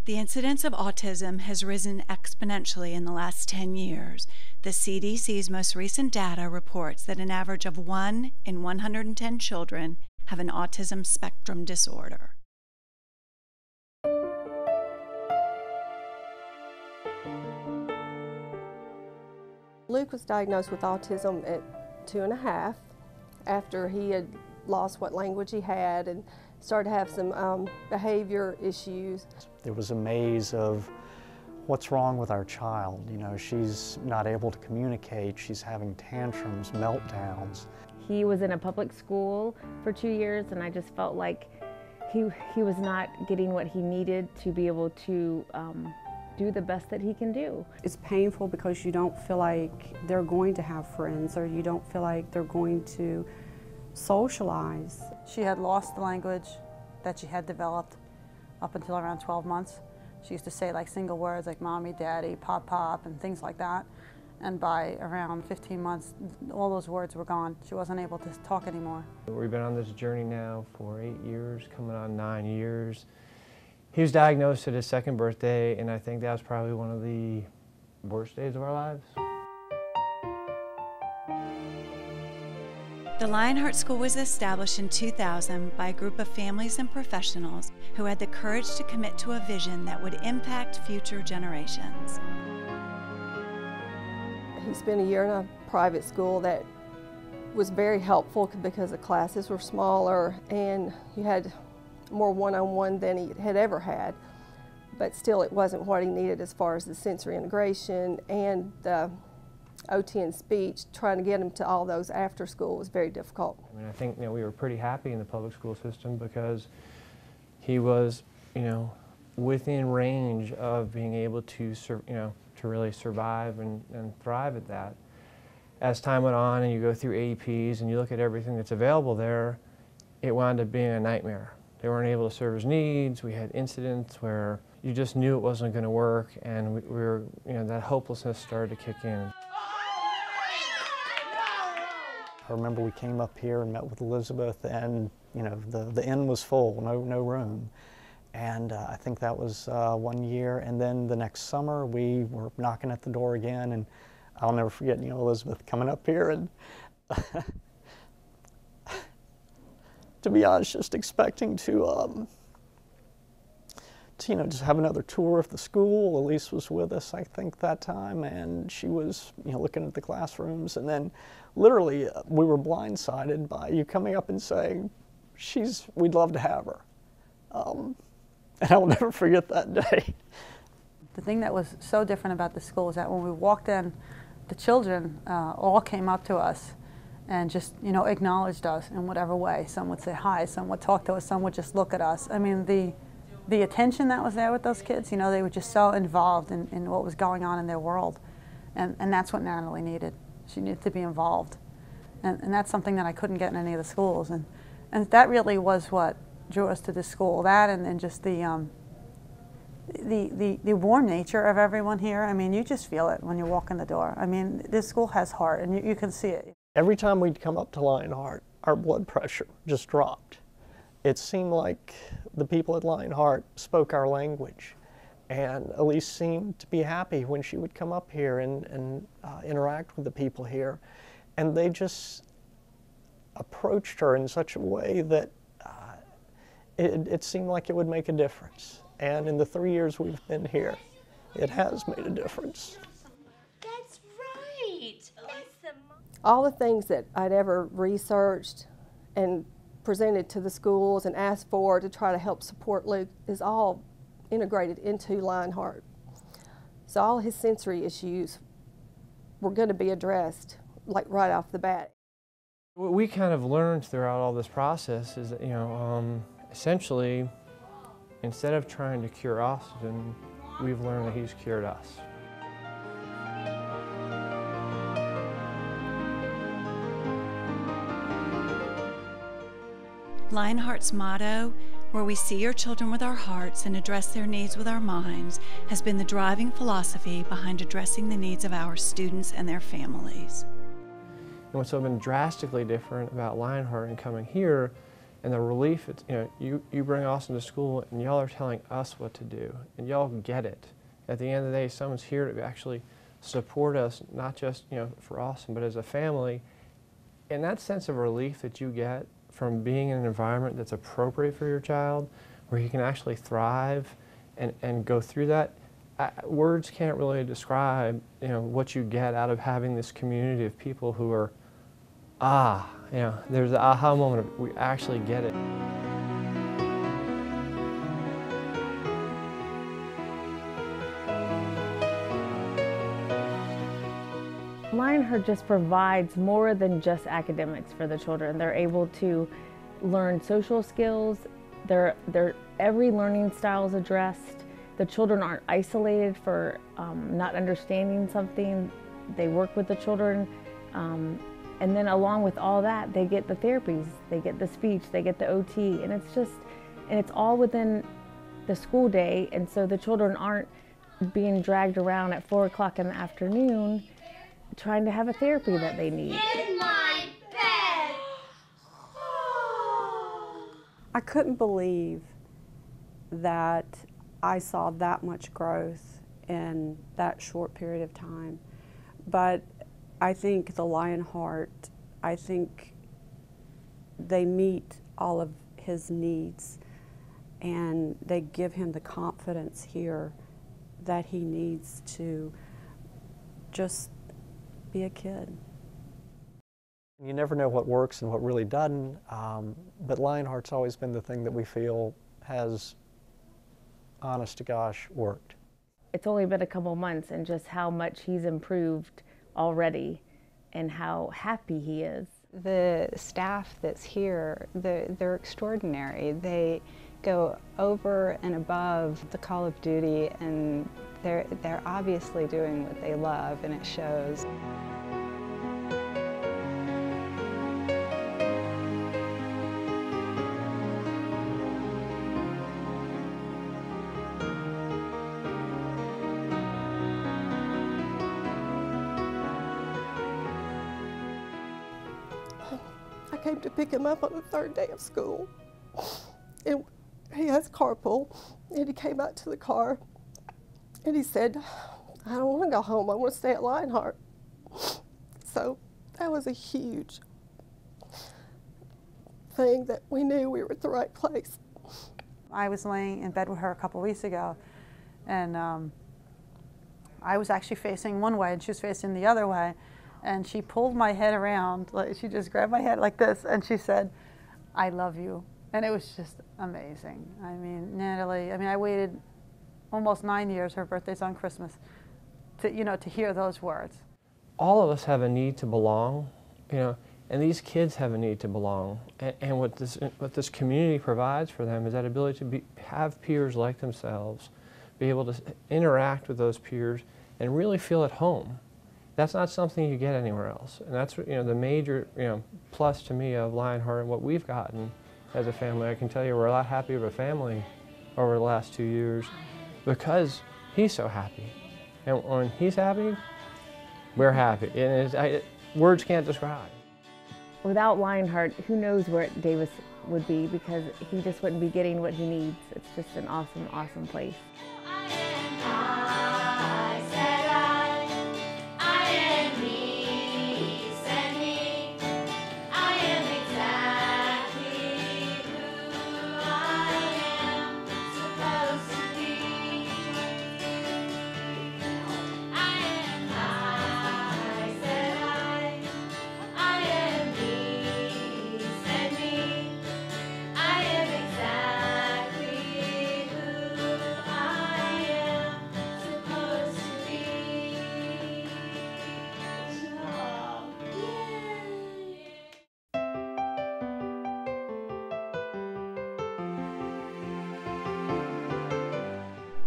The incidence of autism has risen exponentially in the last 10 years. The CDC's most recent data reports that an average of 1 in 110 children have an autism spectrum disorder. Luke was diagnosed with autism at 2.5 after he had lost what language he had and started to have some behavior issues. There was a maze of what's wrong with our child. You know, she's not able to communicate, she's having tantrums, meltdowns. He was in a public school for 2 years, and I just felt like he was not getting what he needed to be able to do the best that he can do. It's painful because you don't feel like they're going to have friends, or you don't feel like they're going to socialize. She had lost the language that she had developed up until around 12 months. She used to say like single words like mommy, daddy, pop, pop, and things like that. And by around 15 months, all those words were gone. She wasn't able to talk anymore. We've been on this journey now for 8 years, coming on 9 years. He was diagnosed at his 2nd birthday, and I think that was probably one of the worst days of our lives. The Lionheart School was established in 2000 by a group of families and professionals who had the courage to commit to a vision that would impact future generations. He spent a year in a private school that was very helpful because the classes were smaller and you had more one-on-one than he had ever had. But still, it wasn't what he needed as far as the sensory integration and the OT and speech. Trying to get him to all those after school was very difficult. I mean, I think we were pretty happy in the public school system because he was, within range of being able to, to really survive and thrive at that. As time went on and you go through APs and you look at everything that's available there, it wound up being a nightmare. They weren't able to serve his needs. We had incidents where you just knew it wasn't going to work, and we were, that hopelessness started to kick in. I remember we came up here and met with Elizabeth, and the inn was full, no room. And I think that was 1 year, and then the next summer we were knocking at the door again, and I'll never forget, Elizabeth coming up here and to be honest, just expecting to just have another tour of the school. Elise was with us, I think, that time, and she was, looking at the classrooms, and then literally we were blindsided by you coming up and saying, we'd love to have her. And I'll never forget that day. The thing that was so different about the school is that when we walked in, the children all came up to us and just, acknowledged us in whatever way. Some would say hi, some would talk to us, some would just look at us. I mean, the attention that was there with those kids, they were just so involved in what was going on in their world. And that's what Natalie needed. She needed to be involved. And that's something that I couldn't get in any of the schools. And that really was what drew us to this school. That and just the warm nature of everyone here. I mean, you just feel it when you walk in the door. I mean, this school has heart, and you can see it. Every time we'd come up to Lionheart, our blood pressure just dropped. It seemed like the people at Lionheart spoke our language, and Elise seemed to be happy when she would come up here and interact with the people here. And they just approached her in such a way that it seemed like it would make a difference. And in the 3 years we've been here, it has made a difference. That's right. All the things that I'd ever researched and presented to the schools and asked for to try to help support Luke is all integrated into Lionheart. So all his sensory issues were going to be addressed like right off the bat. What we kind of learned throughout all this process is that, essentially, instead of trying to cure autism, we've learned that he's cured us. Lionheart's motto, "Where we see your children with our hearts and address their needs with our minds," has been the driving philosophy behind addressing the needs of our students and their families. And what's been drastically different about Lionheart and coming here, And the relief, it's, you bring Austin to school and y'all are telling us what to do, and y'all get it. At the end of the day, someone's here to actually support us, not just for Austin, but as a family. And that sense of relief that you get from being in an environment that's appropriate for your child, where you can actually thrive and go through that, words can't really describe what you get out of having this community of people who are, there's the aha moment of we actually get it. Lionheart just provides more than just academics for the children. They're able to learn social skills. Every learning style is addressed. The children aren't isolated for not understanding something. They work with the children. And then along with all that, they get the therapies, they get the speech, they get the OT, and it's all within the school day. And so the children aren't being dragged around at 4 o'clock in the afternoon trying to have a therapy that they need. In my bed. I couldn't believe that I saw that much growth in that short period of time. But I think the Lionheart, I think they meet all of his needs, and they give him the confidence here that he needs to just be a kid. You never know what works and what really doesn't, but Lionheart's always been the thing that we feel has, honest to gosh, worked. It's only been a couple months, and just how much he's improved already and how happy he is. The staff that's here, they're extraordinary. They go over and above the call of duty, and they're obviously doing what they love, and it shows. I came to pick him up on the 3rd day of school, and he has carpool, and he came out to the car, and he said, I don't want to go home, I want to stay at Lionheart. So that was a huge thing that we knew we were at the right place. I was laying in bed with her a couple weeks ago, and I was actually facing one way and she was facing the other way, and she pulled my head around, like she just grabbed my head like this, and she said, I love you. And it was just amazing. I mean, Natalie, I waited almost 9 years, her birthday's on Christmas, to hear those words. All of us have a need to belong, and these kids have a need to belong. And what this community provides for them is that ability to have peers like themselves, be able to interact with those peers and really feel at home. That's not something you get anywhere else. And that's the major plus to me of Lionheart and what we've gotten as a family. I can tell you we're a lot happier of a family over the last 2 years because he's so happy. And when he's happy, we're happy. And words can't describe. Without Lionheart, who knows where Davis would be, because he just wouldn't be getting what he needs. It's just an awesome, awesome place.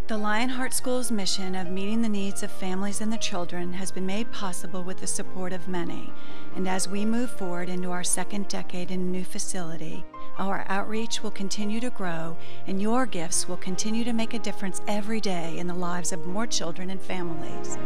The Lionheart School's mission of meeting the needs of families and the children has been made possible with the support of many. And as we move forward into our 2nd decade in a new facility, our outreach will continue to grow, and your gifts will continue to make a difference every day in the lives of more children and families.